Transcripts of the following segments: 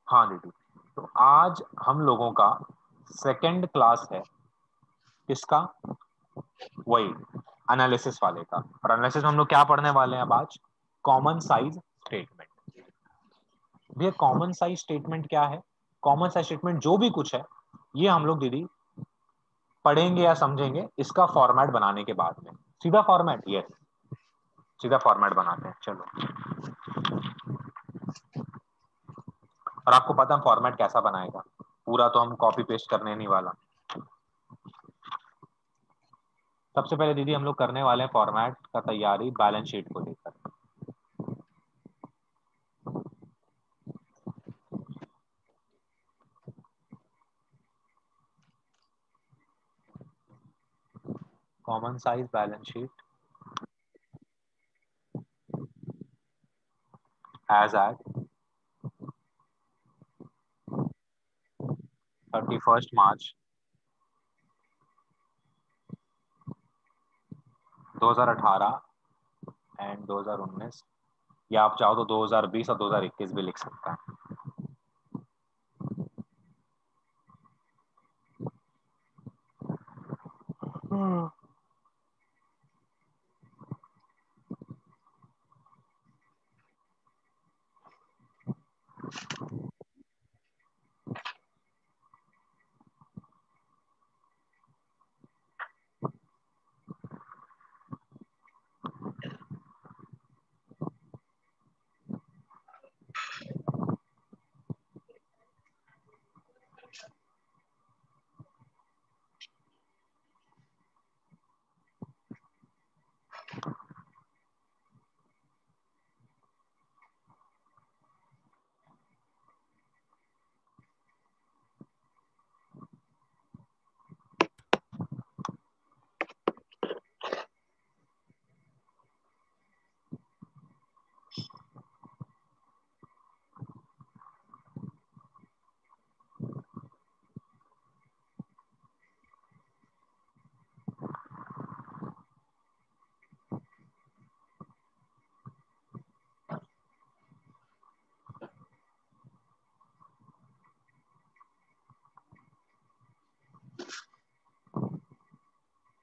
हाँ दीदी, तो आज हम लोगों का सेकंड क्लास है। किसका? वही एनालिसिस वाले का। और एनालिसिस में हम लोग क्या पढ़ने वाले हैं अब आज? Common size statement. भैया कॉमन साइज स्टेटमेंट क्या है? कॉमन साइज स्टेटमेंट जो भी कुछ है ये हम लोग दीदी पढ़ेंगे या समझेंगे इसका फॉर्मेट बनाने के बाद में। सीधा फॉर्मेट, यस, सीधा फॉर्मेट बनाते हैं चलो। और आपको पता है फॉर्मेट कैसा बनाएगा? पूरा तो हम कॉपी पेस्ट करने नहीं वाला। सबसे पहले दीदी हम लोग करने वाले हैं फॉर्मेट का तैयारी बैलेंस शीट को लेकर। Common size balance sheet as at 31 March 2018 and 2019, या आप चाहो तो 2020 और 2021 भी लिख सकते हैं।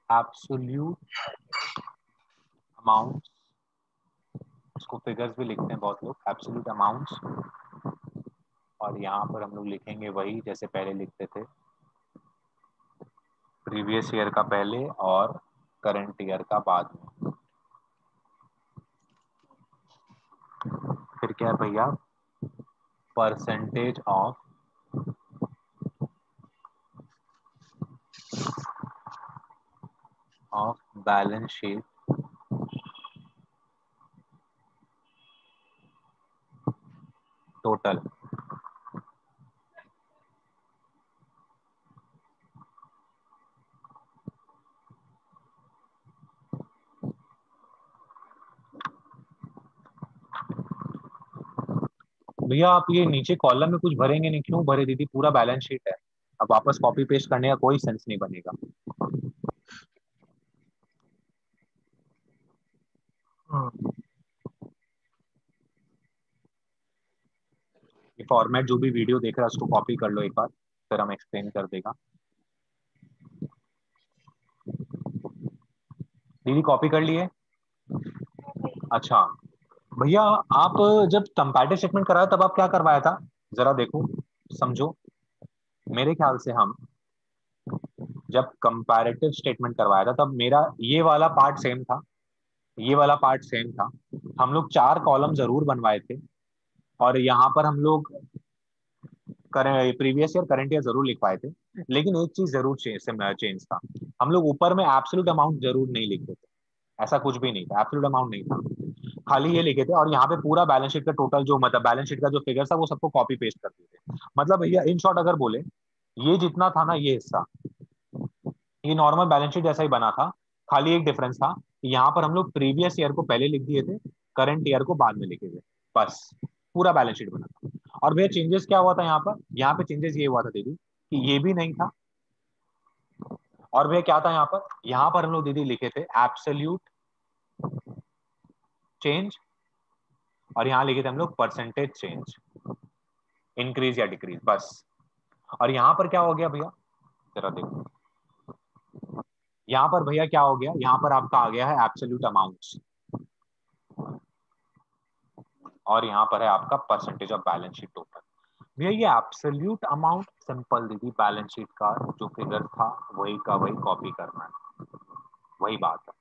एब्सोल्यूट अमाउंट, उसको फिगर्स भी लिखते हैं बहुत लोग, एब्सोल्यूट अमाउंट्स। और यहाँ पर हम लोग लिखेंगे वही जैसे पहले लिखते थे, प्रीवियस ईयर का पहले और करंट ईयर का बाद में। फिर क्या है भैया? Percentage of balance sheet total. भैया आप ये नीचे कॉलम में कुछ भरेंगे नहीं, क्यों भरे दीदी? पूरा बैलेंस शीट है, अब वापस कॉपी पेस्ट करने का कोई सेंस नहीं बनेगा। ये फॉर्मेट जो भी वीडियो देख रहा है उसको कॉपी कर लो एक बार, फिर हम एक्सप्लेन कर देगा। दीदी कॉपी कर लिए? अच्छा भैया, आप जब कंपैरेटिव स्टेटमेंट कराया तब आप क्या करवाया था? जरा देखो, समझो। मेरे ख्याल से हम जब कंपैरेटिव स्टेटमेंट करवाया था तब मेरा ये वाला पार्ट सेम था, ये वाला पार्ट सेम था। हम लोग 4 कॉलम जरूर बनवाए थे, और यहाँ पर हम लोग प्रीवियस ईयर करंट ईयर जरूर लिख पाए थे। लेकिन एक चीज जरूर चेंज था, हम लोग ऊपर में एब्सोल्यूट अमाउंट जरूर नहीं लिखते थे। ऐसा कुछ भी नहीं था, एब्सोल्यूट अमाउंट नहीं था, खाली ये लिखे थे। और यहाँ पे पूरा बैलेंस शीट का टोटल जो मतलब बैलेंस शीट का जो फिगर था वो सबको कॉपी पेस्ट कर दिए थे। मतलब भैया इन शॉर्ट अगर बोले, ये जितना था ना ये हिस्सा, ये नॉर्मल बैलेंस शीट जैसा ही बना था। खाली एक डिफरेंस था, यहाँ पर हम लोग प्रीवियस ईयर को पहले लिख दिए थे, करंट ईयर को बाद में लिखे थे, बस। पूरा बैलेंस शीट बना था। और भैया चेंजेस क्या हुआ था यहाँ पर? यहाँ पे चेंजेस ये हुआ था दीदी कि ये भी नहीं था। और भैया क्या था यहाँ पर? यहाँ पर हम लोग दीदी लिखे थे एब्सोल्यूट चेंज, और यहाँ लिखे थे हम लोग परसेंटेज चेंज। इंक्रीज या डिक्रीज, बस। और यहाँ पर क्या हो गया भैया, जरा देखो, यहाँ पर भैया क्या हो गया, यहाँ पर आपका आ गया है एब्सोल्यूट अमाउंट, और यहाँ पर है आपका percentage of balance sheet total. भैया ये एब्सोल्यूट अमाउंट सिंपल दीदी, बैलेंस शीट का जो फिगर था वही का वही कॉपी करना है, वही बात है।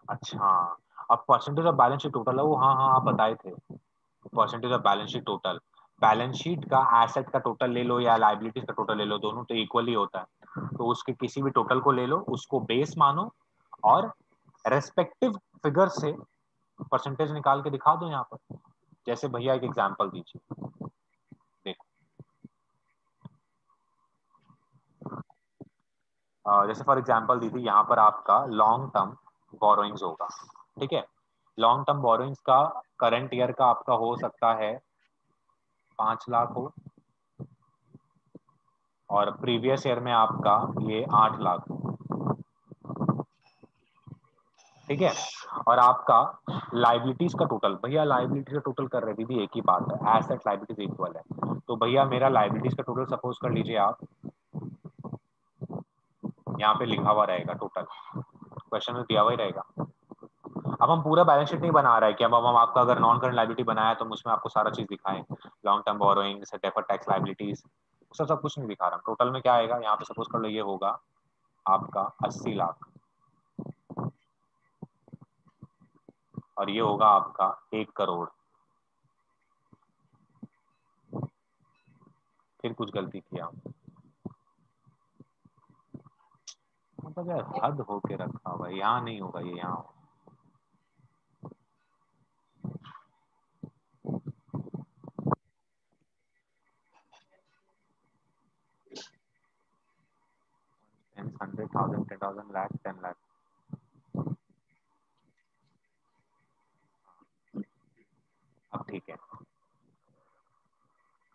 अच्छा, अब percentage of balance sheet total है वो, हाँ हाँ आप बताए थे, percentage of balance sheet total, balance sheet का एसेट का टोटल ले लो या लाइबिलिटीज का टोटल ले लो, दोनों तो इक्वल ही होता है, तो उसके किसी भी टोटल को ले लो, उसको बेस मानो, और रेस्पेक्टिव फिगर से परसेंटेज निकाल के दिखा दो यहाँ पर। जैसे भैया एक एग्जांपल दीजिए, देखो, जैसे फॉर एग्जांपल दीदी यहाँ पर आपका लॉन्ग टर्म बोरोइंग्स होगा, ठीक है, लॉन्ग टर्म बोरोइंग्स का करंट ईयर का आपका हो सकता है 5 लाख हो, और प्रीवियस ईयर में आपका ये 8 लाख, ठीक है। और आपका लाइबिलिटीज का टोटल, भैया लाइबिलिटीज का टोटल कर रहे दीदी एक ही बात है, एसेट लाइबिलिटीज इक्वल है, तो भैया मेरा लाइबिलिटीज का टोटल सपोज कर लीजिए आप, यहाँ पे लिखा हुआ रहेगा टोटल, क्वेश्चन में दिया हुआ ही रहेगा। अब हम पूरा बैलेंस शीट नहीं बना रहे हैं कि अब हम आपका अगर नॉन करंट लाइबिलिटी बनाया तो उसमें आपको सारा चीज दिखाएं, long term borrowing, deferred tax liabilities, सब सब कुछ नहीं दिखा रहा, टोटल में क्या आएगा, यहाँ पे सपोज कर लो ये होगा आपका 80 लाख, और ये होगा आपका 1 करोड़। फिर कुछ गलती किया, मतलब यार हद होके रखा हुआ है, यहाँ नहीं होगा ये, यहाँ होगा। 100,000, 10,000 लाख, 10 लाख, अब ठीक है,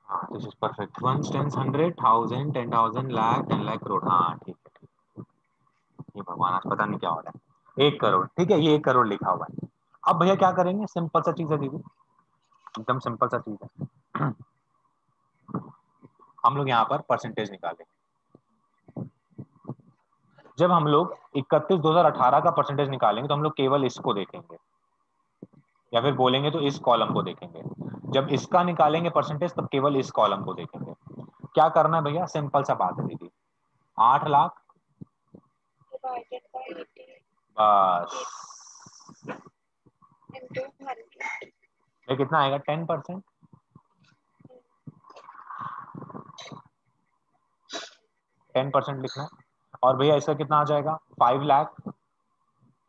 हाँ this is perfect, 1, 10, 100,000, 10,000 lakh, 10 lakh crore, हाँ ठीक है ठीक है। ये भगवान आज पता नहीं क्या हो रहा है, 1 करोड़, ठीक है, ये 1 करोड़ लिखा हुआ है। अब भैया क्या करेंगे, सिंपल सा चीज है दीदी, एकदम सिंपल सा चीज है, हम लोग यहाँ पर परसेंटेज निकालेंगे। जब हम लोग 31/2018 का परसेंटेज निकालेंगे तो हम लोग केवल इसको देखेंगे, या फिर बोलेंगे तो इस कॉलम को देखेंगे। जब इसका निकालेंगे परसेंटेज तब केवल इस कॉलम को देखेंगे। क्या करना है भैया, सिंपल सा बात है दीदी, 8 लाख divided by 80 बस, into 100. ये कितना आएगा, 10%, 10% लिखना है। और भैया इसका कितना आ जाएगा, 5 लाख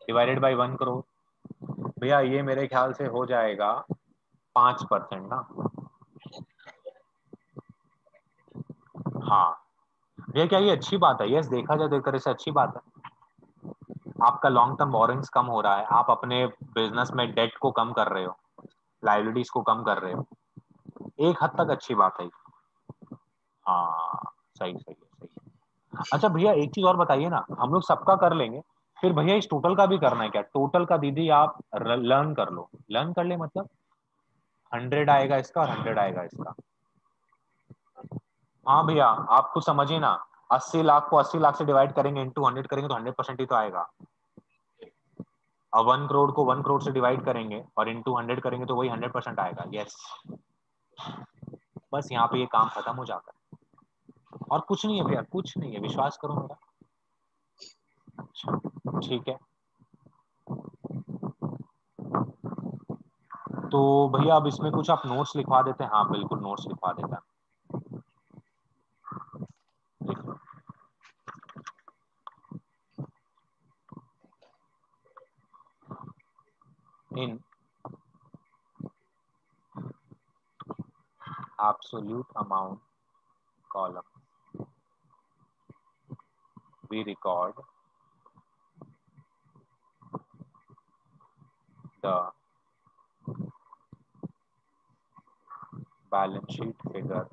डिवाइडेड बाई 1 करोड़, भैया ये मेरे ख्याल से हो जाएगा 5% ना, हाँ। भैया क्या ये अच्छी बात है, यस देखा जाए तो एक तरह से अच्छी बात है, आपका लॉन्ग टर्म बोरिंग्स कम हो रहा है, आप अपने बिजनेस में डेट को कम कर रहे हो, लाइबिलिटीज को कम कर रहे हो, एक हद तक अच्छी बात है। हाँ सही सही है, सही है। अच्छा भैया एक चीज और बताइए ना, हम लोग सबका कर लेंगे, फिर भैया इस टोटल का भी करना है क्या, टोटल का दीदी आप लर्न कर लो, लर्न कर ले मतलब 100 आएगा इसका और 100 आएगा इसका। हाँ भैया आप कुछ समझिए ना, 80 लाख को 80 लाख से डिवाइड करेंगे, इंटू 100 करेंगे तो 100% ही तो आएगा। और 1 करोड़ को 1 करोड़ से डिवाइड करेंगे और इंटू 100 करेंगे तो वही 100% आएगा, यस। बस यहाँ पे ये काम खत्म हो जाता है, और कुछ नहीं है भैया, कुछ नहीं है, विश्वास करो मेरा। अच्छा ठीक है, तो भैया अब इसमें कुछ आप नोट्स लिखवा देते हैं, हाँ बिल्कुल नोट्स लिखवा देता है, लिख लो। इन absolute amount column we record the balance sheet figure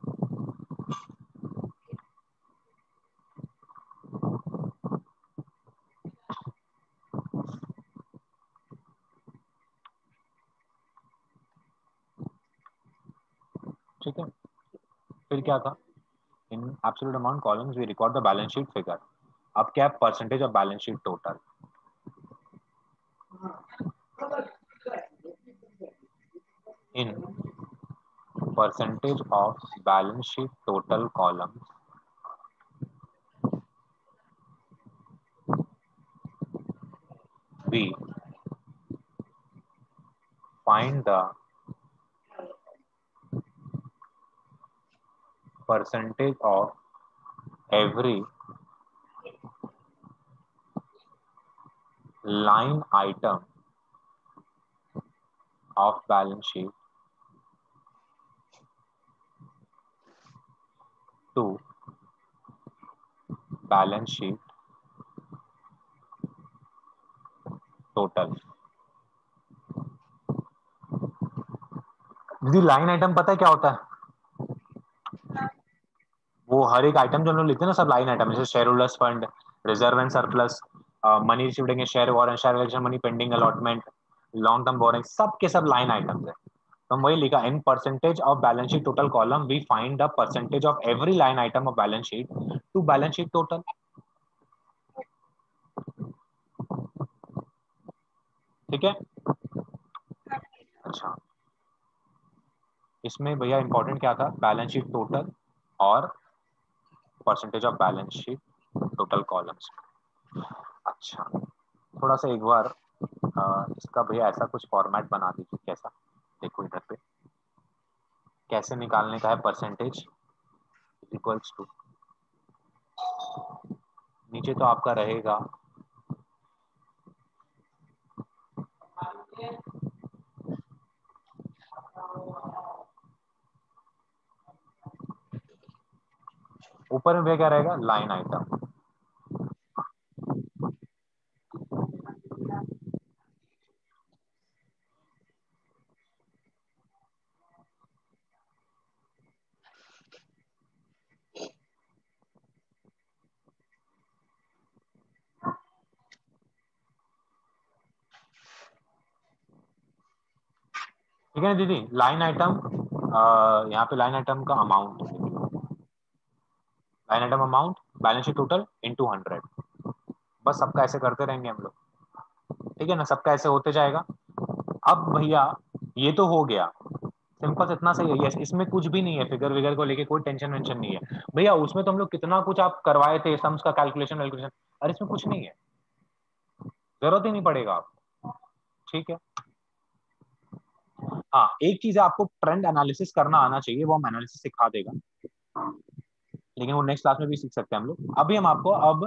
ठीक है। फिर क्या था, in absolute amount columns we record the balance sheet figure. अब क्या है, percentage of balance sheet total. In percentage of balance sheet total columns we find the percentage of every line item of balance sheet to balance sheet total। दीदी line item पता है क्या होता है? वो हर एक आइटम जो हम लोग लिखते हैं ना, सब लाइन आइटम, जैसे share holders fund, reserve and surplus, money received against share warrant, share election money, pending allotment, long term borrowing, सब के सब लाइन आइटम्स है। तो हम वही लिखा, in percentage of balance sheet total column we find the percentage of every line item of balance sheet to balance sheet total. ठीक है। अच्छा, इसमें भैया इंपॉर्टेंट क्या था, बैलेंस शीट टोटल और percentage of balance sheet total columns. अच्छा, थोड़ा सा एक बार इसका भैया ऐसा कुछ फॉर्मेट बना दीजिए। कैसा, देखो इधर पे कैसे निकालने का है, परसेंटेज इक्वल्स टू, नीचे तो आपका रहेगा ऊपर में भैया क्या रहेगा, लाइन आइटम। ठीक है ना दीदी, लाइन आइटम, यहाँ पे लाइन आइटम का amount, line item amount balance sheet total into 100। बस सबका ऐसे करते रहेंगे हम लोग। ठीक है ना, सबका ऐसे होते जाएगा। अब भैया ये तो हो गया, सिंपल इतना सही है। यस, इसमें कुछ भी नहीं है, फिगर विगर को लेके कोई टेंशन वेंशन नहीं है भैया। उसमें तो हम लोग कितना कुछ आप करवाए थे, सम्स का कैलकुलेशन वैल्कुलेशन, अरे इसमें कुछ नहीं है, जरूरत ही नहीं पड़ेगा आप। ठीक है। हाँ, एक चीज है, आपको ट्रेंड एनालिसिस करना आना चाहिए, वो हम एनालिसिस सिखा देगा, लेकिन वो नेक्स्ट क्लास में भी सीख सकते हैं हम लोग। अभी हम आपको अब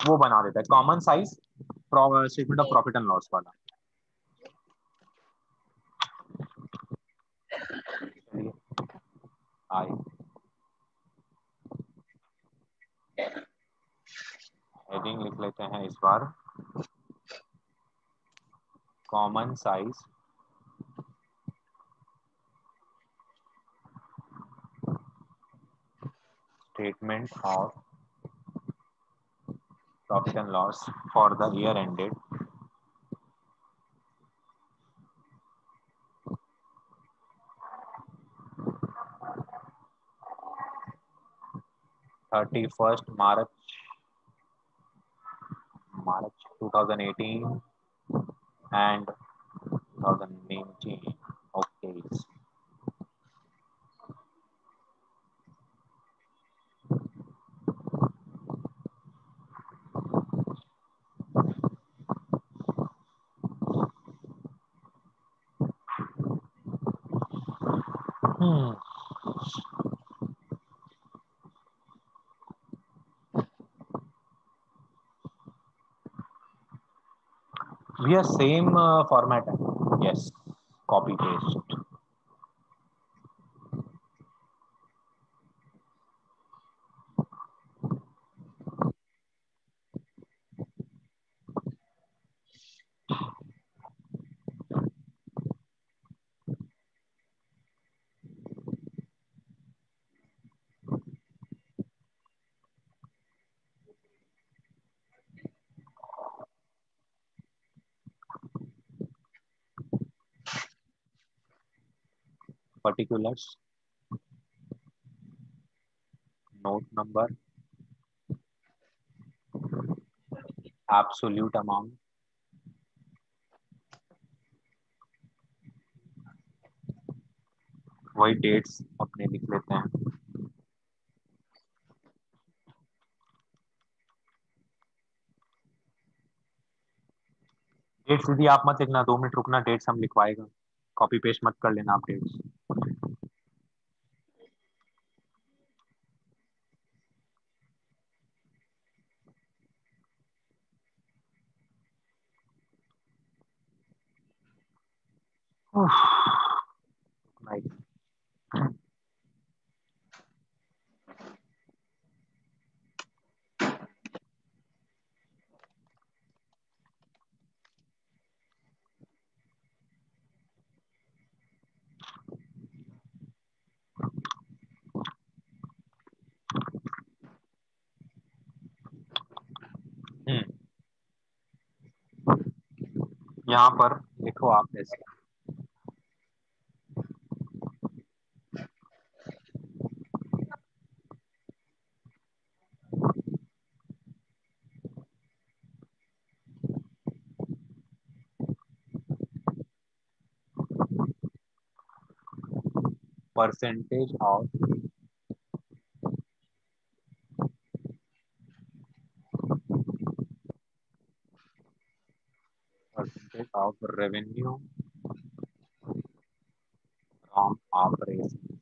वो बना देता है, common size statement of profit and loss वाला। चलिए, आए हेडिंग लिख लेते हैं इस बार, common size statement of profit and loss for the year ended 31st March 2018 and 2019. Okay. Hmm. We are same format. Yes. Copy paste. Particulars. Note number, absolute amount, वही dates अपने लिख लेते हैं। डेट्स दीदी आप मत लिखना, 2 मिनट रुकना, डेट्स हम लिखवाएगा, कॉपी पेस्ट मत कर लेना आप डेट्स। यहाँ पर लिखो आप ऐसे, percentage of revenue from operation.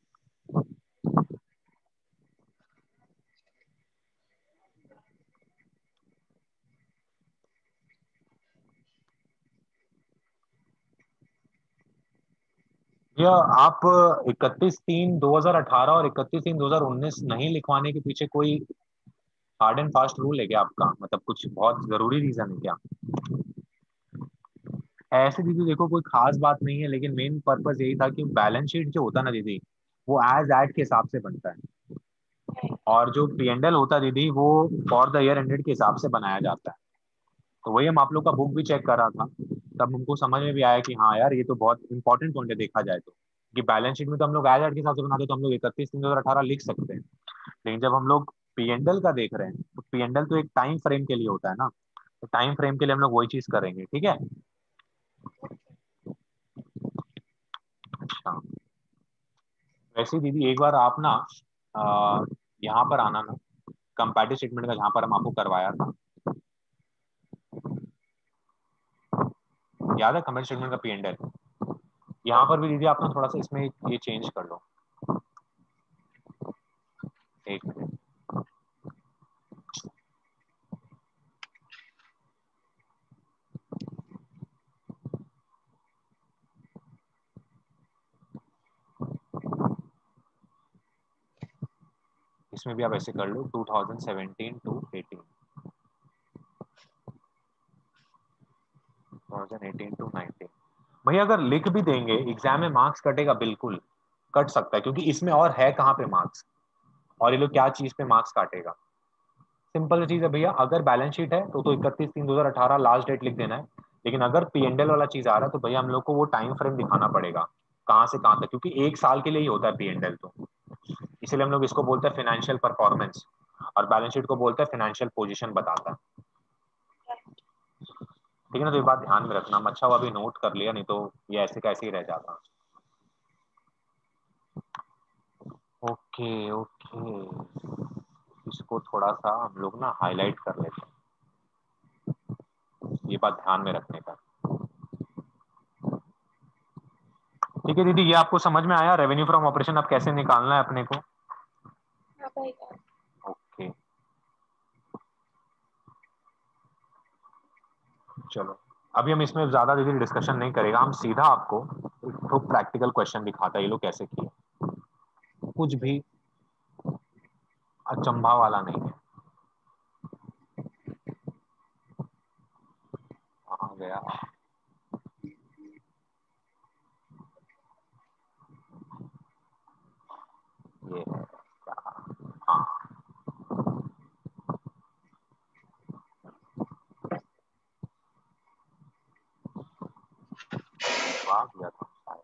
या आप 31/3/2018 और 31/3/2019 नहीं लिखवाने के पीछे कोई हार्ड एंड फास्ट रूल है क्या आपका, मतलब कुछ बहुत जरूरी रीजन है क्या? ऐसे दीदी देखो कोई खास बात नहीं है, लेकिन मेन पर्पस यही था कि बैलेंस शीट जो होता है ना दीदी, वो एज एट के हिसाब से बनता है, और जो पीएनएल होता है दीदी वो फॉर द ईयर एंडेड के हिसाब से बनाया जाता है। तो वही हम आप लोग का बुक भी चेक कर रहा था, तब हमको समझ में भी आया कि हाँ यार ये तो बहुत इंपॉर्टेंट पॉइंट है देखा जाए तो, कि बैलेंस शीट में तो हम लोग एज एट के हिसाब से बनाते, तो हम लोग 31/3/2018 लिख सकते हैं, लेकिन जब हम लोग पीएनएल का देख रहे हैं तो पीएनएल तो एक टाइम फ्रेम के लिए होता है ना, तो टाइम फ्रेम के लिए हम लोग वही चीज करेंगे, ठीक है। अच्छा, वैसे दीदी एक बार आप ना यहाँ पर आना ना, कंपैरेटिव स्टेटमेंट का जहाँ पर हम आपको करवाया था, याद है कंपैरेटिव स्टेटमेंट का पीएनएल, यहाँ पर भी दीदी आप ना थोड़ा सा इसमें ये चेंज कर लो, एक मिनट। इसमें भी आप ऐसे कर लो 2017 टू 19। भैया अगर लिख भी देंगे एग्जाम में मार्क्स कटेगा, बिल्कुल कट सकता है, क्योंकि इसमें और है कहाँ पे मार्क्स, और ये लोग क्या चीज पे मार्क्स काटेगा। सिंपल सी चीज है भैया, अगर बैलेंस शीट है तो 31/3/2018 लास्ट डेट लिख देना है, लेकिन अगर पीएनएल वाला चीज आ रहा है तो भैया हम लोग को वो टाइम फ्रेम दिखाना पड़ेगा, कहाँ से कहाँ तक, क्योंकि एक साल के लिए ही होता है पीएनएल, तो इसीलिए हम लोग इसको बोलते हैं फाइनेंशियल परफॉर्मेंस, और बैलेंस शीट को बोलते हैं फाइनेंशियल पोजीशन बताता है, ठीक है ना। तो ये बात ध्यान में रखना, अच्छा हुआ अभी नोट कर लिया, नहीं तो ये ऐसे कैसे ही रह जाता। ओके ओके, इसको थोड़ा सा हम लोग ना हाईलाइट कर लेते हैं, ये बात ध्यान में रखने का। ठीक है दीदी, ये आपको समझ में आया रेवेन्यू फ्रॉम ऑपरेशन अब कैसे निकालना है अपने को? हाँ भैया। ओके, चलो अभी हम इसमें ज्यादा दीदी डिस्कशन नहीं करेगा, हम सीधा आपको तो प्रैक्टिकल क्वेश्चन दिखाता है ये लोग कैसे किए, कुछ भी अचंभा वाला नहीं है। कहाँ गया ये है क्या? हाँ, आ गया था शायद।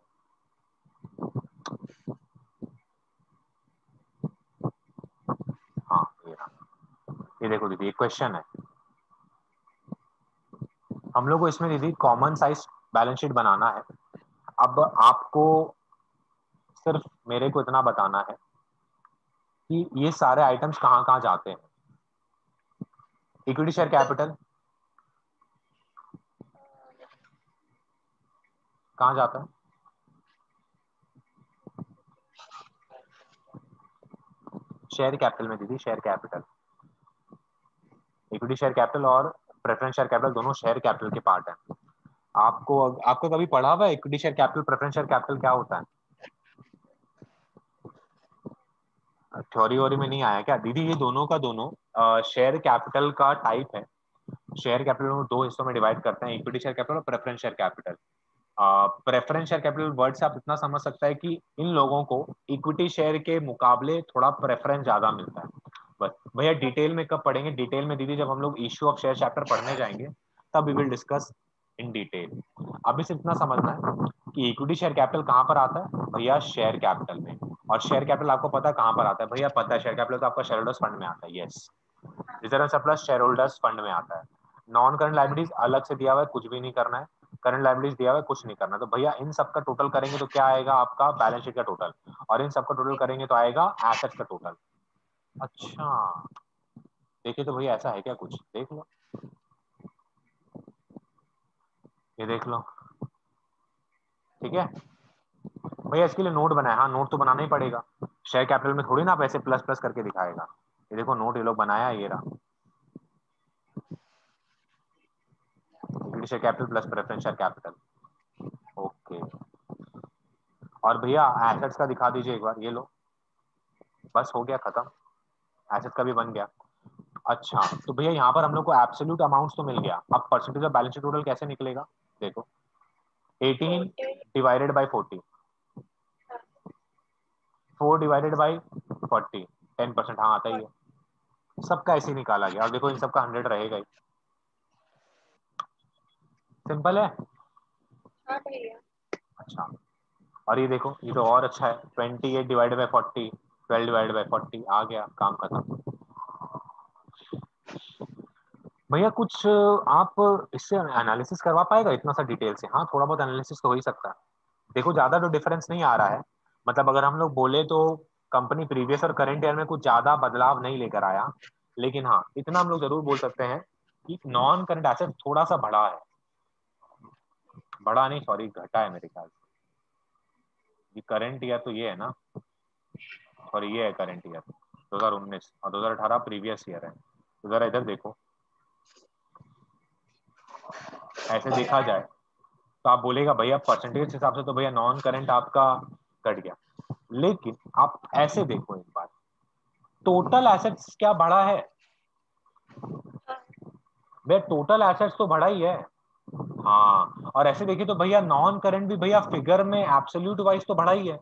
ये देखो दीदी, एक क्वेश्चन है, हम लोग को इसमें दीदी कॉमन साइज बैलेंस शीट बनाना है। अब आपको सिर्फ मेरे को इतना बताना है कि ये सारे आइटम्स कहाँ कहाँ जाते हैं। इक्विटी शेयर कैपिटल कहाँ जाता है? शेयर कैपिटल में दीदी, share capital, equity share capital और प्रेफरेंस शेयर कैपिटल दोनों शेयर कैपिटल के पार्ट है। आपको आपको कभी पढ़ा हुआ है equity share capital preference share capital क्या होता है? थ्योरी वोरी में नहीं आया क्या दीदी? ये दोनों का दोनों शेयर कैपिटल का टाइप है। शेयर कैपिटल को दो हिस्सों में डिवाइड करते हैं, इक्विटी शेयर कैपिटल और preference share capital. Preference share capital word से आप इतना समझ सकते हैं कि इन लोगों को इक्विटी शेयर के मुकाबले थोड़ा प्रेफरेंस ज्यादा मिलता है। बस भैया डिटेल में कब पढ़ेंगे? डिटेल में दीदी जब हम लोग इश्यू ऑफ शेयर चैप्टर पढ़ने जाएंगे तब we will discuss in detail. अभी सिर्फ इतना समझना है कि इक्विटी शेयर कैपिटल कहाँ पर आता है भैया? शेयर कैपिटल में। और शेयर कैपिटल आपको पता है कहाँ पर आता है भैया? पता है, शेयर कैपिटल तो आपका शेयर होल्डर्स फंड में आता है। Yes, reserve surplus share holders fund में आता है। नॉन करंट लायबिलिटीज अलग से दिया हुआ है, कुछ भी नहीं करना है। करंट लायबिलिटीज दिया हुआ है, कुछ नहीं करना। तो भैया इन सब का टोटल करेंगे तो क्या आएगा? आपका बैलेंस शीट का टोटल। और इन सब का टोटल करेंगे तो आएगा एसेट्स का टोटल। अच्छा, देखिए तो भैया ऐसा है क्या कुछ? देख लो, ये देख लो, ठीक है भैया। इसके लिए नोट बनाया, हाँ नोट तो बनाना ही पड़ेगा। शेयर कैपिटल में थोड़ी ना आप ऐसे प्लस प्लस करके दिखाएगा। ये देखो नोट ये लोग बनाया, ये रहा, equity share capital plus preference share capital. Okay, और भैया एसेट्स का दिखा दीजिए एक बार, ये लो, बस हो गया खत्म, एसेट्स का भी बन गया। अच्छा तो भैया यहाँ पर हम लोग को एब्सोल्यूट अमाउंट्स तो मिल गया, अब percentage of balance sheet total कैसे निकलेगा? देखो 18 डिवाइडेड बाई 40, 4 डिवाइडेड बाई 40, 10%, हाँ आता ही है। सबका ऐसे ही निकाला गया, और देखो इन सबका 100 रहेगा ही। सिंपल है। हाँ भैया। अच्छा, और ये देखो ये तो और अच्छा है, 28 डिवाइडेड बाई 40, 12 डिवाइडेड बाई 40, आ गया, काम खत्म। भैया कुछ आप इससे एनालिसिस करवा पाएगा इतना सा डिटेल से? हाँ थोड़ा बहुत एनालिसिस तो हो ही सकता है। देखो ज्यादा तो डिफरेंस नहीं आ रहा है, मतलब अगर हम लोग बोले तो कंपनी प्रीवियस और करंट ईयर में कुछ ज्यादा बदलाव नहीं लेकर आया, लेकिन हाँ इतना हम लोग जरूर बोल सकते हैं कि नॉन करंट एसेट थोड़ा सा बढ़ा है। बढ़ा नहीं, सॉरी घटा है मेरे ख्याल से। ये करंट ईयर तो ये है ना, और ये है करंट ईयर 2019, और 2018 प्रीवियस ईयर है। तो जरा इधर देखो, ऐसे देखा जाए तो आप बोलेगा भैया परसेंटेज हिसाब से तो भैया नॉन करंट आपका घट गया, लेकिन आप ऐसे देखो एक बार, टोटल एसेट्स क्या बढ़ा है? हाँ। भैया टोटल एसेट्स तो बढ़ा ही है। हाँ, और ऐसे देखिए तो भैया नॉन करंट भी भैया फिगर में एब्सोल्यूट वाइज तो बढ़ा ही है,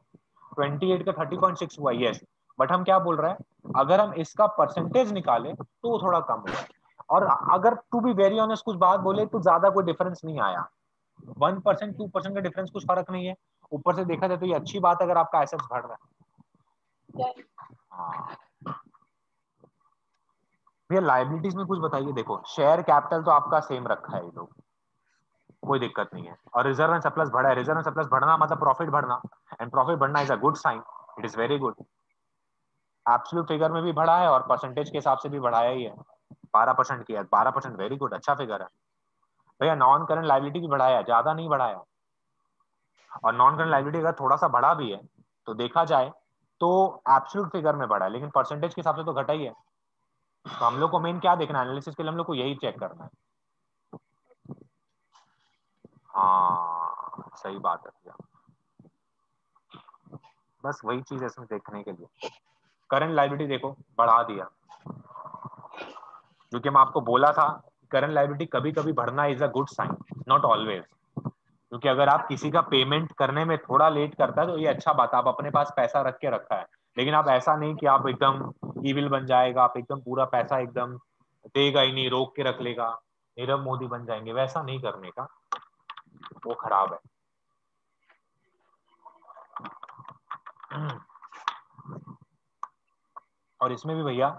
28 का 30.6 हुआ, यस। बट हम क्या बोल रहे हैं, अगर हम इसका परसेंटेज निकाले तो वो थोड़ा कम हुआ है। और अगर टू बी वेरी ऑनेस्ट कुछ बात बोले तो ज्यादा कोई डिफरेंस नहीं आया, 1% 2% का डिफरेंस, कुछ फर्क नहीं है। ऊपर से देखा जाए तो ये अच्छी बात है अगर आपका एसेट्स बढ़ रहा क्या? है। हाँ भैया लाइबिलिटीज में कुछ बताइए। देखो शेयर कैपिटल तो आपका सेम रखा है ये लोग, कोई दिक्कत नहीं है। और रिजर्व एंड सरप्लस बढ़ा है, रिजर्व एंड सरप्लस बढ़ना मतलब प्रॉफिट बढ़ना, एंड प्रॉफिट बढ़ना is a good sign, it is very good. Absolute figure में भी बढ़ा है और परसेंटेज के हिसाब से भी बढ़ाया ही है, 12% किया, 12% वेरी गुड, अच्छा फिगर है। भैया नॉन करंट लाइबिलिटी भी बढ़ाया, ज्यादा नहीं बढ़ाया। और नॉन करंट लाइबिलिटी अगर थोड़ा सा बढ़ा भी है तो देखा जाए तो एब्सोल्यूट फिगर में बढ़ा है, लेकिन परसेंटेज के हिसाब से तो घटा ही है। तो हम लोग को मेन क्या देखना है एनालिसिस के लिए? हम लोग को यही चेक करना है। हाँ सही बात है भैया, बस वही चीज है इसमें देखने के लिए। करंट लाइबिलिटी देखो बढ़ा दिया, क्योंकि मैं आपको बोला था करंट लाइबिलिटी कभी कभी बढ़ना is a good sign, not always. क्योंकि अगर आप किसी का पेमेंट करने में थोड़ा लेट करता है तो ये अच्छा बात है, आप अपने पास पैसा रख के रखा है। लेकिन आप ऐसा नहीं कि आप एकदम ईविल बन जाएगा, आप एकदम पूरा पैसा एकदम देगा ही नहीं, रोक के रख लेगा, नीरव मोदी बन जाएंगे, वैसा नहीं करने का, वो खराब है। और इसमें भी भैया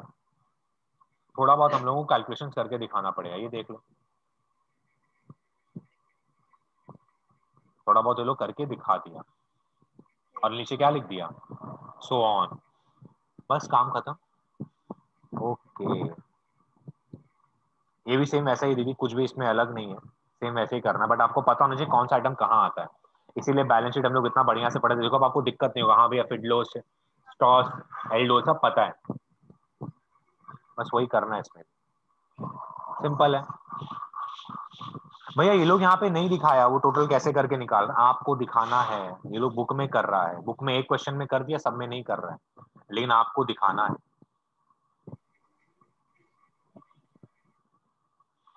थोड़ा बहुत हम लोगों को कैलकुलेशन करके दिखाना पड़ेगा, ये देख लो, थोड़ा बहुत ये लोग करके दिखा दिया और नीचे क्या लिख दिया, सो ऑन, बस काम खत्म। ओके, ये भी सेम वैसा ही दीदी, कुछ भी इसमें अलग नहीं है, सेम वैसे ही करना, बट आपको पता होना चाहिए कौन सा आइटम कहाँ आता है, इसीलिए बैलेंस शीट हम लोग इतना बढ़िया से पढ़े थे। देखो अब आपको दिक्कत नहीं होगा, हाँ भैया फिडलोस, स्टॉस, एल्डो सब पता है, बस वही करना है इसमें, सिंपल है भैया। ये लोग यहाँ पे नहीं दिखाया वो टोटल कैसे करके निकाल रहा, आपको दिखाना है, ये लोग बुक में कर रहा है, बुक में एक क्वेश्चन में कर दिया, सब में नहीं कर रहा है, लेकिन आपको दिखाना है।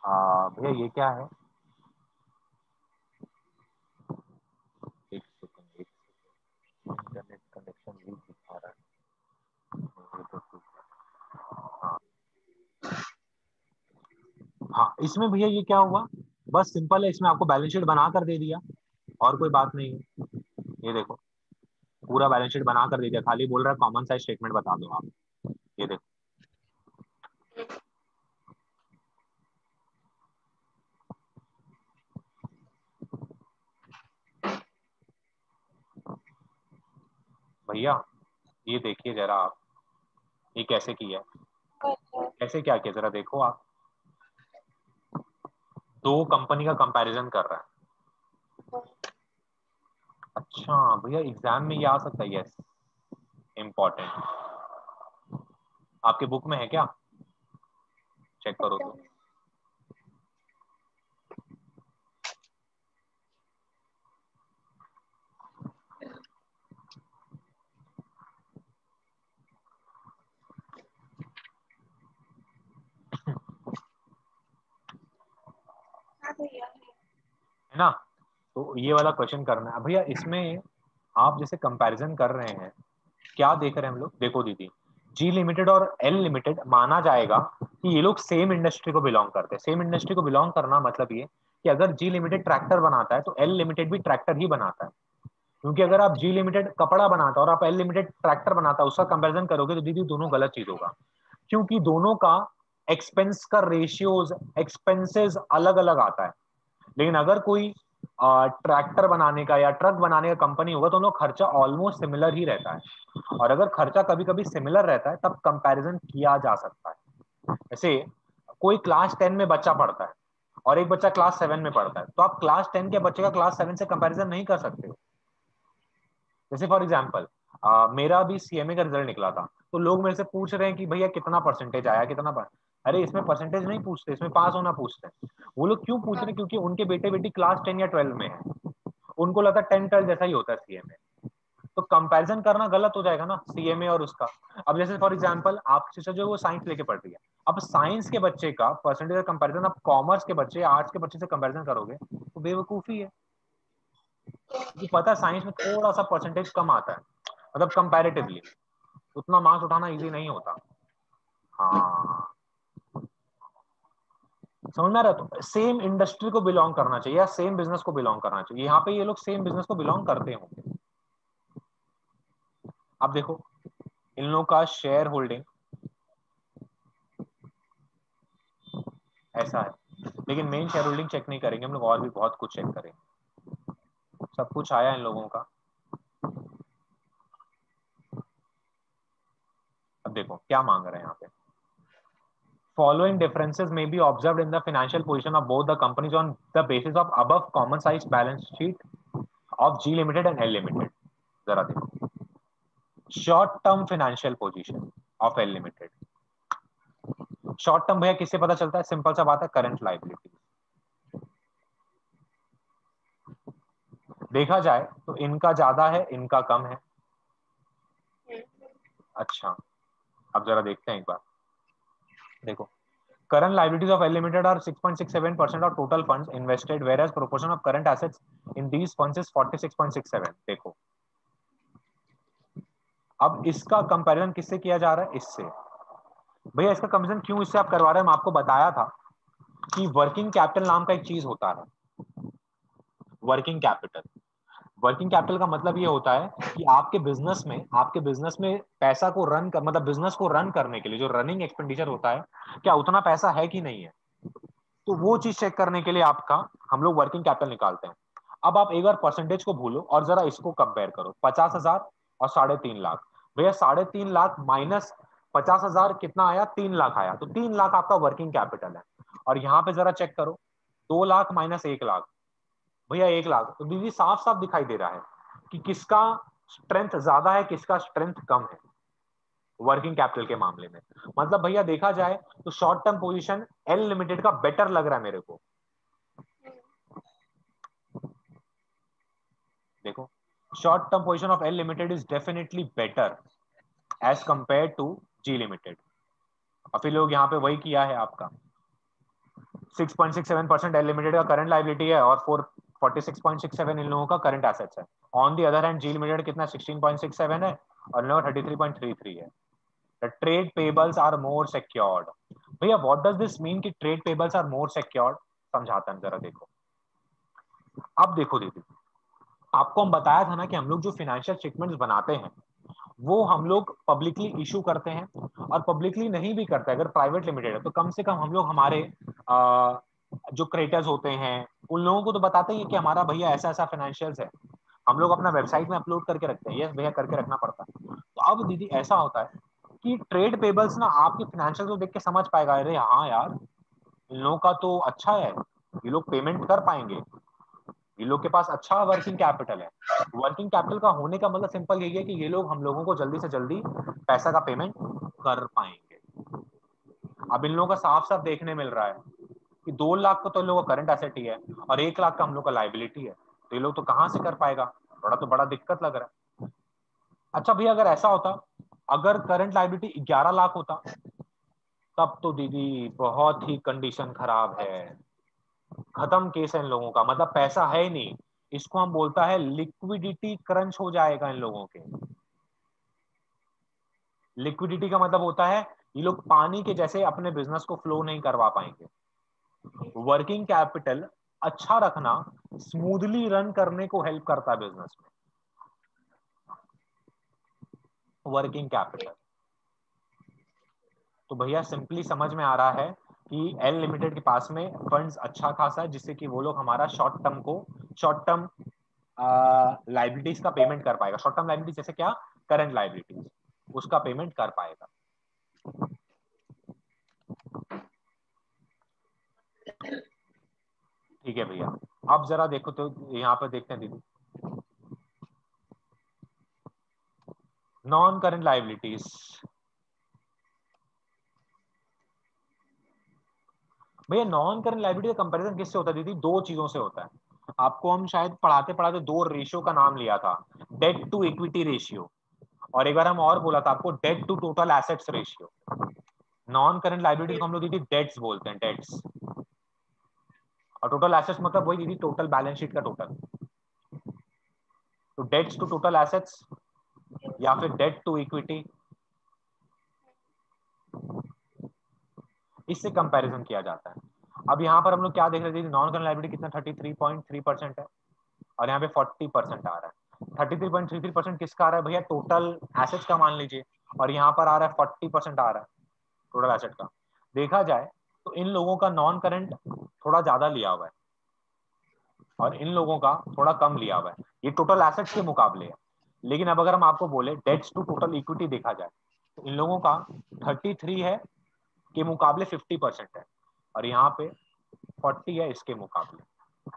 भैया ये क्या है, एक सेकंड, एक इंटरनेट कनेक्शन वीक दिखा रहा है, ये तो ठीक है। हाँ हाँ, इसमें भैया ये क्या हुआ, बस सिंपल है, इसमें आपको बैलेंस शीट बना कर दे दिया, और कोई बात नहीं है। ये देखो पूरा बैलेंस शीट बना कर दे दिया, खाली बोल रहा है कॉमन साइज स्टेटमेंट बता दो आप, ये देखो। भैया ये देखिए जरा आप, ये कैसे किया है, अच्छा। कैसे क्या किया जरा देखो आप, दो कंपनी का कंपैरिजन कर रहा है। अच्छा भैया एग्जाम में ये आ सकता है, यस, इम्पोर्टेंट, आपके बुक में है क्या, चेक करो तो। हाँ भैया। है ना, तो ये वाला क्वेश्चन करना है भैया। इसमें आप जैसे कंपैरिजन कर रहे हैं, क्या देख रहे हैं हम लोग, देखो दीदी, जी लिमिटेड और एल लिमिटेड माना जाएगा कि ये लोग सेम इंडस्ट्री को बिलोंग करते हैं। सेम इंडस्ट्री को बिलोंग करना मतलब ये कि अगर जी लिमिटेड ट्रैक्टर बनाता है तो एल लिमिटेड भी ट्रैक्टर ही बनाता है, क्योंकि अगर आप जी लिमिटेड कपड़ा बनाता है और आप एल लिमिटेड ट्रैक्टर बनाता है, उसका कंपैरिजन करोगे तो दीदी दोनों गलत चीज होगा, क्योंकि दोनों का एक्सपेंस का रेशियोज, एक्सपेंसेस अलग अलग आता है। लेकिन अगर कोई ट्रैक्टर बनाने का या ट्रक बनाने का कंपनी होगा तो उन लोग खर्चा ऑलमोस्ट सिमिलर ही रहता है, और अगर खर्चा कभी कभी सिमिलर रहता है तब कंपैरिजन किया जा सकता है। जैसे कोई क्लास 10 में बच्चा पढ़ता है और एक बच्चा क्लास 7 में पढ़ता है, तो आप क्लास 10 के बच्चे का क्लास 7 से कंपैरिजन नहीं कर सकते हो। जैसे फॉर एग्जाम्पल मेरा भी सीएमए का रिजल्ट निकला था, तो लोग मेरे से पूछ रहे हैं कि भैया कितना परसेंटेज आया, अरे इसमें परसेंटेज नहीं पूछते, इसमें पास होना पूछते हैं। वो लोग क्यों पूछ रहे हैं, क्योंकि उनके बेटे बेटी क्लास 10 या 12 में है, उनको लगता है 10 12 जैसा ही होता है सीएमए, तो कंपैरिजन करना गलत हो जाएगा ना सीएमए और उसका। अब जैसे फॉर एग्जांपल आप सिस्टर जो वो साइंस लेके पढ़ रही है, अब साइंस के बच्चे का परसेंटेज का कंपैरिजन आप कॉमर्स के बच्चे, आर्ट्स के बच्चे से कंपैरिजन करोगे तो बेवकूफी है, क्योंकि पता है साइंस में थोड़ा सा परसेंटेज कम आता है, मतलब कंपैरेटिवली उतना मार्क्स उठाना इजी नहीं होता। हाँ समझ में आ रहा है, तो सेम इंडस्ट्री को बिलोंग करना चाहिए या सेम बिजनेस को बिलोंग करना चाहिए, यहाँ पे ये लोग सेम बिजनेस को बिलोंग करते होंगे। अब देखो इन लोगों का शेयर होल्डिंग ऐसा है, लेकिन मेन शेयर होल्डिंग चेक नहीं करेंगे हम लोग, और भी बहुत कुछ चेक करेंगे, सब कुछ आया इन लोगों का। अब देखो क्या मांग रहे हैं यहाँ पे, following differences may be observed in the financial position of both the companies on the basis of above common size balance sheet of G Limited and L Limited। जरा देखो short term financial position of L limited, short term भैया किससे पता चलता है, simple सा बात है, करंट लाइबिलिटी। देखा जाए तो इनका ज्यादा है इनका कम है। अच्छा अब जरा देखते हैं एक बार, देखो current liabilities of L Limited are 6.67% of total funds invested, whereas proportion of current assets in these funds is 46.67। देखो अब इसका कंपैरिजन किससे किया जा रहा है, इससे। भैया इसका कंपैरिजन क्यों इससे आप करवा रहे हैं, मैं आपको बताया था कि वर्किंग कैपिटल नाम का एक चीज होता है, वर्किंग कैपिटल। वर्किंग कैपिटल का मतलब ये होता है कि आपके बिजनेस में पैसा को रन कर, मतलब बिजनेस को रन करने के लिए जो रनिंग एक्सपेंडिचर होता है, क्या उतना पैसा है कि नहीं है। तो वो चीज चेक करने के लिए आपका हम लोग वर्किंग कैपिटल निकालते हैं। अब आप एक बार परसेंटेज को भूलो और जरा इसको कंपेयर करो, 50,000 और 3.5 लाख। भैया 3.5 लाख माइनस 50,000 कितना आया, 3 लाख आया। तो 3 लाख आपका वर्किंग कैपिटल है। और यहाँ पे जरा चेक करो, 2 लाख माइनस 1 लाख, भैया 1 लाख। तो दीदी साफ साफ दिखाई दे रहा है कि किसका स्ट्रेंथ ज्यादा है, किसका स्ट्रेंथ कम है वर्किंग कैपिटल के मामले में। मतलब भैया देखा जाए तो short term position L limited का बेटर लग रहा है मेरे को। देखो, short term position of L limited is definitely better as compared to G limited. और फिर लोग यहाँ पे वही किया है आपका, 6.67% एल लिमिटेड का करंट लाइबिलिटी है और 46.67 इन लोगों का करंट एसेट्स है। On the other hand G limited कितना 16.67 है और इन लोगों का 33.33 है। The trade payables are more secured। भैया what does this mean कि trade payables are more secured? समझाता है, जरा देखो। अब देखो दीदी, आपको हम बताया था ना कि हम लोग जो फाइनेंशियल स्टेटमेंट्स बनाते हैं वो हम लोग पब्लिकली इशू करते हैं, और पब्लिकली नहीं भी करते अगर प्राइवेट लिमिटेड है तो कम से कम हम लोग हमारे जो क्रेडिटर्स होते हैं उन लोगों को तो बताते ही हैं कि हमारा भैया ऐसा ऐसा फाइनेंशियल्स है। हम लोग अपना वेबसाइट में अपलोड करके रखते हैं, यस भैया करके रखना पड़ता है। तो अब दीदी ऐसा होता है कि ट्रेड पेबल्स ना आपके फाइनेंशियल को देख के समझ पाएगा, अरे हाँ यार इन लोगों का तो अच्छा है, ये लोग पेमेंट कर पाएंगे, ये लोग के पास अच्छा वर्किंग कैपिटल है। वर्किंग कैपिटल का होने का मतलब सिंपल यही है कि ये लोग हम लोगों को जल्दी से जल्दी पैसा का पेमेंट कर पाएंगे। अब इन लोगों का साफ साफ देखने मिल रहा है कि 2 लाख का तो इन लोगों का करंट एसेट ही है और 1 लाख का हम लोग का लाइबिलिटी है, तो ये लोग तो कहाँ से कर पाएगा, थोड़ा तो बड़ा दिक्कत लग रहा है। अच्छा भैया अगर ऐसा होता, अगर करंट लाइबिलिटी 11 लाख होता, तब तो दीदी बहुत ही कंडीशन खराब है, खत्म केस है इन लोगों का, मतलब पैसा है ही नहीं। इसको हम बोलता है लिक्विडिटी क्रंच हो जाएगा इन लोगों के। लिक्विडिटी का मतलब होता है ये लोग पानी के जैसे अपने बिजनेस को फ्लो नहीं करवा पाएंगे। वर्किंग कैपिटल अच्छा रखना स्मूथली रन करने को हेल्प करता है बिजनेस में, वर्किंग कैपिटल। तो भैया सिंपली समझ में आ रहा है कि एल लिमिटेड के पास में फंड्स अच्छा खासा है, जिससे कि वो लोग हमारा शॉर्ट टर्म लाइबिलिटीज का पेमेंट कर पाएगा। शॉर्ट टर्म लाइबिलिटीज जैसे क्या, करंट लाइबिलिटीज, उसका पेमेंट कर पाएगा। ठीक है भैया, अब जरा देखो तो यहाँ पर देखते हैं दीदी, नॉन करंट लाइबिलिटीज। भैया नॉन करंट लाइबिलिटी का कंपैरिजन किससे होता है दीदी, दो चीजों से होता है। आपको हम शायद पढ़ाते पढ़ाते दो रेशियो का नाम लिया था, डेट टू इक्विटी रेशियो, और एक बार हम और बोला था आपको debt to total assets ratio. Non current liabilities को हम लोग दीदी डेट्स बोलते हैं, डेट्स। और टोटल एसेट्स मतलब वही दीदी टोटल बैलेंस शीट का टोटल। तो डेट्स टू टोटल एसेट्स या फिर डेट टू इक्विटी, इससे कंपैरिजन किया जाता है। अब यहाँ पर हम लोग क्या देख रहे थे, नॉन करंट लायबिलिटी कितना 33.3% है और यहाँ पे 40% आ रहा है। 33.33% किसका आ रहा है भैया, टोटल एसेट्स का मान लीजिए, और यहाँ पर आ रहा है 40% आ रहा है टोटल एसेट का। देखा जाए तो इन लोगों का नॉन करंट थोड़ा ज्यादा लिया हुआ है और इन लोगों का थोड़ा कम लिया हुआ है, ये टोटल एसेट्स के मुकाबले है। लेकिन अब अगर हम आपको बोले डेट्स टू टोटल इक्विटी देखा जाए तो इन लोगों का 33 है के मुकाबले 50% है, और यहाँ पे 40 है इसके मुकाबले।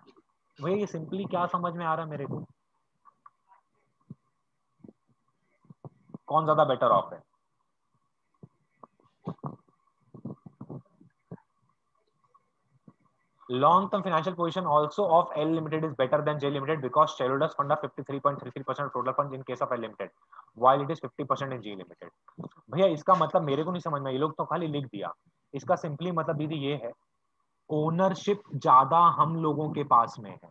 भैया ये सिंपली क्या समझ में आ रहा है मेरे को, कौन ज्यादा बेटर ऑफ है। Long term financial position also of L Limited is better than J Limited because shareholders fund are 53.33% of total funds in case of L Limited, while it is 50% in G Limited। भैया इसका मतलब मेरे को नहीं समझ में, ये लोग तो खाली लिख दिया। इसका सिंपली मतलब दीदी ये है, ओनरशिप ज्यादा हम लोगों के पास में है।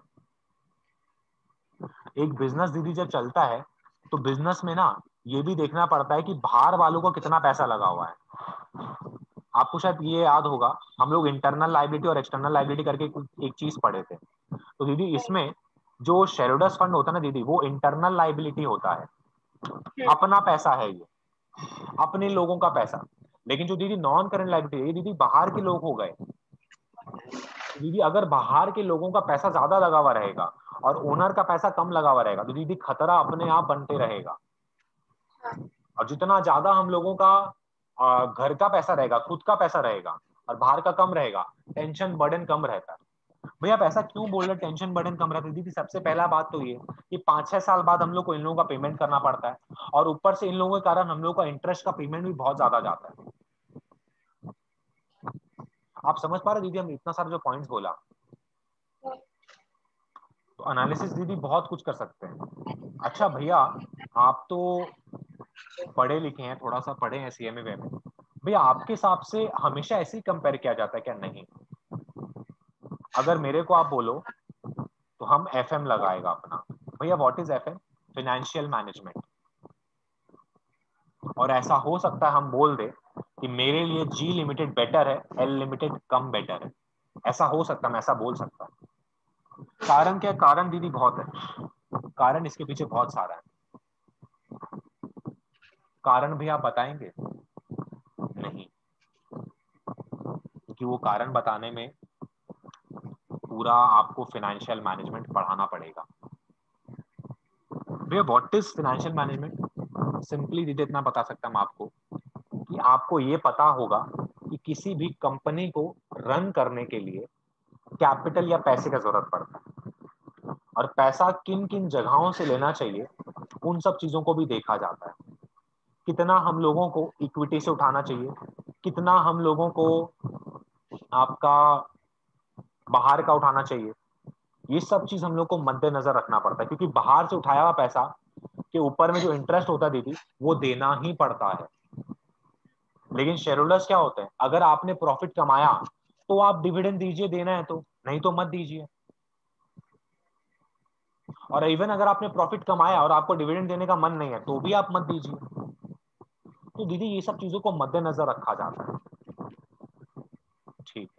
एक बिजनेस दीदी जब चलता है तो बिजनेस में ना ये भी देखना पड़ता है कि बाहर वालों को कितना पैसा लगा हुआ है। आपको शायद ये याद होगा, हम लोग इंटरनल लाइबिलिटी और एक्सटर्नल लाइबिलिटी करके एक चीज पढ़े थे। तो दीदी इसमें जो शेयरहोल्डर्स फंड होता है ना दीदी, वो इंटरनल लाइबिलिटी होता है, अपना पैसा है ये, अपने लोगों का पैसा। लेकिन जो दीदी नॉन करंट लाइबिलिटी है, ये दीदी बाहर के लोग हो गए। दीदी अगर बाहर के लोगों का पैसा ज्यादा लगा हुआ रहेगा और ओनर का पैसा कम लगा हुआ रहेगा, तो दीदी खतरा अपने आप बनते रहेगा। और जितना ज्यादा हम लोगों का घर का पैसा रहेगा, खुद का पैसा रहेगा, और बाहर का कम रहेगा, टेंशन बर्डन कम रहता है। भैया आप ऐसा क्यों बोल रहे, टेंशन बर्डन कम रहता है दीदी? सबसे पहला बात तो ये कि 5-6 साल बाद हम लोग को इन लोगों का पेमेंट करना पड़ता है, और ऊपर से इन लोगों के कारण हम लोग का इंटरेस्ट का पेमेंट भी बहुत ज्यादा जाता है। आप समझ पा रहे दीदी, हम इतना सारा जो पॉइंट्स बोला, तो एनालिसिस दीदी बहुत कुछ कर सकते हैं। अच्छा भैया, आप तो पढ़े लिखे हैं, थोड़ा सा पढ़े हैं सीएमए में, भैया आपके हिसाब से हमेशा ऐसे ही कंपेयर किया जाता है क्या? नहीं। अगर मेरे को आप बोलो तो हम एफएम लगाएगा अपना। भैया what is FM? Financial management. और ऐसा हो सकता है हम बोल दे कि मेरे लिए जी लिमिटेड बेटर है, एल लिमिटेड कम बेटर है। ऐसा हो सकता है, मैं ऐसा बोल सकता हूँ। कारण क्या? कारण दीदी बहुत है, कारण इसके पीछे बहुत सारा है। कारण भी आप बताएंगे? नहीं, क्योंकि वो कारण बताने में पूरा आपको फाइनेंशियल मैनेजमेंट पढ़ाना पड़ेगा। भैया what is financial management? Simply दीदी इतना बता सकता हूं आपको कि आपको ये पता होगा कि किसी भी कंपनी को रन करने के लिए कैपिटल या पैसे का जरूरत पड़ता है, और पैसा किन किन जगहों से लेना चाहिए उन सब चीजों को भी देखा जाता है। कितना हम लोगों को इक्विटी से उठाना चाहिए, कितना हम लोगों को आपका बाहर का उठाना चाहिए, ये सब चीज हम लोग को मद्देनजर रखना पड़ता है, क्योंकि बाहर से उठाया हुआ पैसा के ऊपर में जो इंटरेस्ट होता है दीदी, वो देना ही पड़ता है। लेकिन शेयर होल्डर्स क्या होते हैं, अगर आपने प्रॉफिट कमाया तो आप डिविडेंड दीजिए, देना है तो, नहीं तो मत दीजिए। और इवन अगर आपने प्रॉफिट कमाया और आपको डिविडेंड देने का मन नहीं है, तो भी आप मत दीजिए। तो दीदी ये सब चीजों को मद्देनजर रखा जाता है। ठीक है।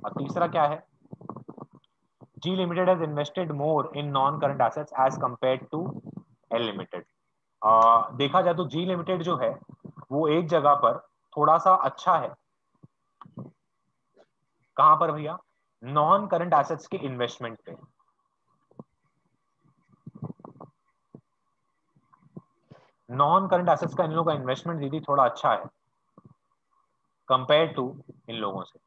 और तीसरा क्या है? G limited has invested more in non current assets as compared to L limited. देखा जाए तो जी लिमिटेड जो है वो एक जगह पर थोड़ा सा अच्छा है। कहां पर भैया? नॉन करंट एसेट्स के इन्वेस्टमेंट पे। नॉन करंट एसेट्स का इन लोगों का इन्वेस्टमेंट दीदी थोड़ा अच्छा है कंपेयर टू इन लोगों से।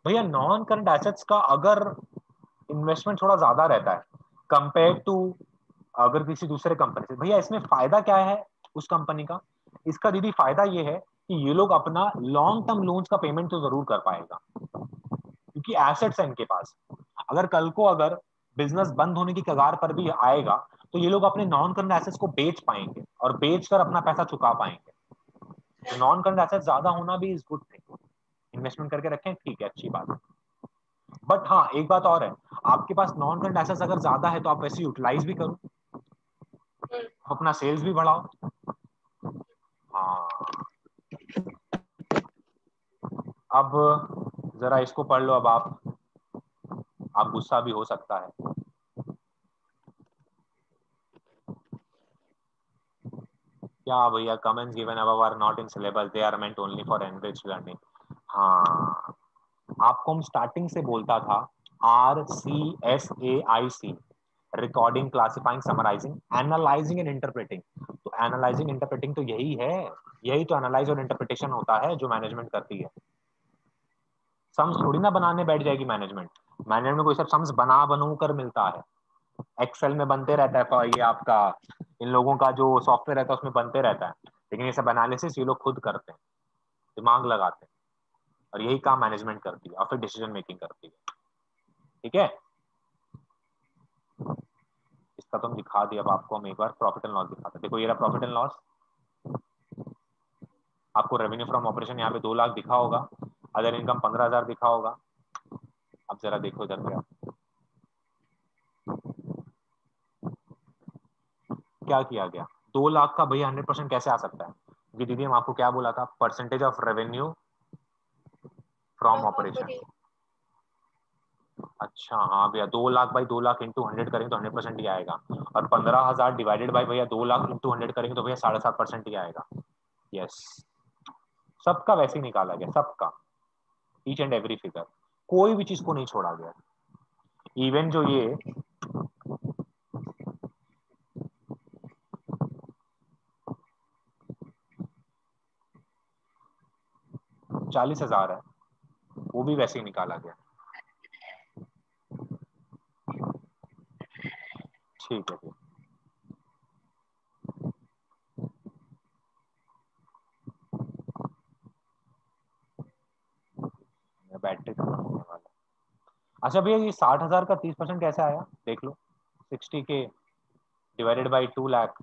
भैया नॉन करंट एसेट्स का अगर इन्वेस्टमेंट थोड़ा ज्यादा रहता है कंपेयर टू अगर किसी दूसरे कंपनी से, भैया इसमें फायदा क्या है उस कंपनी का? इसका दीदी फायदा ये है कि ये लोग अपना लॉन्ग टर्म लोन्स का पेमेंट तो जरूर कर पाएगा, क्योंकि एसेट्स है इनके पास। अगर कल को अगर बिजनेस बंद होने की कगार पर भी आएगा, तो ये लोग अपने नॉन करंट एसेट्स को बेच पाएंगे और बेचकर अपना पैसा चुका पाएंगे। तो नॉन करंट एसेट्स ज्यादा होना भी इज गुड थिंग। इन्वेस्टमेंट करके रखें, ठीक है, अच्छी बात है। बट हाँ एक बात और है, आपके पास नॉन करंट एसेट्स अगर ज्यादा है तो आप वैसे यूटिलाइज भी करो, आप अपना सेल्स भी बढ़ाओ। हाँ, अब जरा इसको पढ़ लो। अब आप गुस्सा भी हो सकता है। क्या भैया? Comments given above are not in syllabus, they are meant only for enrich learning. हाँ, आपको हम स्टार्टिंग से बोलता था RCSAIC, recording, classifying, summarizing, analyzing and interpreting. तो एनालाइजिंग इंटरप्रेटिंग तो यही है, यही तो एनालाइज और इंटरप्रिटेशन होता है जो मैनेजमेंट करती है। सम्स थोड़ी ना बनाने बैठ जाएगी मैनेजमेंट। मैनेजमेंट को सब सम्स बना बनू कर मिलता है, एक्सेल में बनते रहता है, ये आपका इन लोगों का जो सॉफ्टवेयर रहता है उसमें बनते रहता है। लेकिन ये सब एनालिसिस ये लोग खुद करते हैं, दिमाग लगाते हैं, और यही काम मैनेजमेंट करती है, और फिर डिसीजन मेकिंग करती है। ठीक है, इसका तो हम दिखा दिया। अब आपको हम एक बार प्रॉफिट एंड लॉस दिखाते हैं। देखो ये रहा प्रॉफिट एंड लॉस। आपको रेवेन्यू फ्रॉम ऑपरेशन यहाँ पे 2 लाख दिखा होगा, अदर इनकम 15,000 दिखा होगा। अब जरा देखो इधर पे आप क्या किया गया। 2 लाख का भैया 100% कैसे आ सकता है? ये दीदी हम आपको क्या बोला था, percentage of revenue from operation. अच्छा हाँ भैया, 2 लाख बाई 2 लाख इंटू 100 करेंगे तो 100% ही आएगा, और 15,000 डिवाइडेड बाई भैया 2 लाख इंटू 100 करेंगे तो भैया 7.5% ही आएगा। यस, सबका वैसे ही निकाला गया, सबका, ईच एंड एवरी फिगर, कोई भी चीज को नहीं छोड़ा गया। इवन जो ये 40,000 है, वो भी वैसे ही निकाला गया। ठीक है फिर, बैटरी खत्म होने वाला। अच्छा भैया ये 60,000 का 30% कैसे आया, देख लो। 60K divided by 2 lakh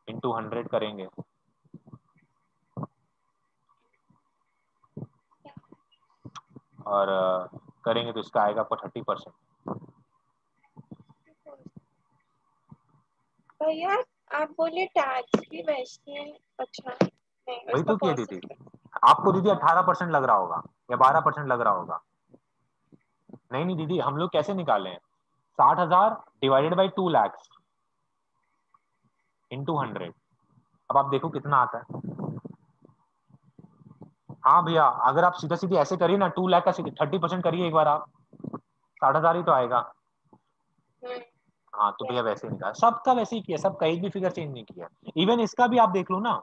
into 100 करेंगे, और करेंगे तो इसका आएगा आपको 30%। भैया आप बोले टैक्स भी वैसे, अच्छा नहीं वही उसका तो किए दीदी, परसेंट। आपको दीदी 18% लग रहा होगा या 12% लग रहा होगा। नहीं नहीं दीदी, हम लोग कैसे निकाले हैं, 60,000 डिवाइडेड बाई 2 लाख इंटू 100, अब आप देखो कितना आता है। हाँ भैया, अगर आप सीधा सीधी ऐसे करिए ना, 2 लाख का 30% करिए एक बार आप, 60,000 ही तो आएगा। हाँ तो भैया वैसे ही निकाला, सबका वैसे ही किया, सबका एक भी फिगर चेंज नहीं किया। इवन इसका भी आप देख लो ना,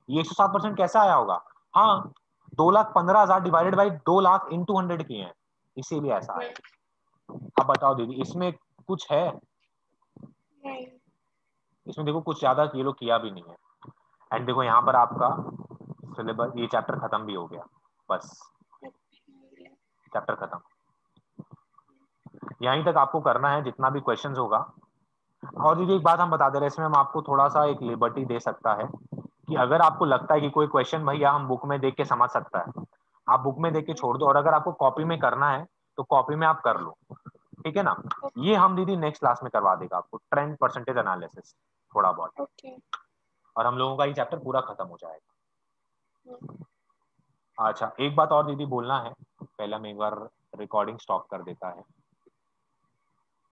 ये 107% कैसे आया होगा। हाँ, 2,15,000 डिवाइडेड बाई 2 लाख इंटू 100 किए हैं, इसीलिए ऐसा आया। अब बताओ दीदी, इसमें कुछ है, नहीं। इसमें देखो कुछ ज्यादा ये लोग किया भी नहीं है। एंड देखो यहाँ पर आपका सिलेबस, ये चैप्टर खत्म भी हो गया, बस चैप्टर खत्म। यहीं तक आपको करना है जितना भी क्वेश्चंस होगा। और दीदी एक बात हम बता दे रहे हैं, इसमें हम आपको थोड़ा सा एक लिबर्टी दे सकता है कि अगर आपको लगता है कि कोई क्वेश्चन भैया हम बुक में देख के समझ सकता है, आप बुक में देख के छोड़ दो, और अगर आपको कॉपी में करना है तो कॉपी में आप कर लो, ठीक है ना। ये हम दीदी नेक्स्ट क्लास में करवा देगा आपको, ट्रेंड परसेंटेज एनालिसिस थोड़ा बहुत, ओके। और हम लोगों का ये चैप्टर पूरा खत्म हो जाएगा। अच्छा एक बात और दीदी बोलना है, पहले हम एक बार रिकॉर्डिंग स्टॉप कर देता है।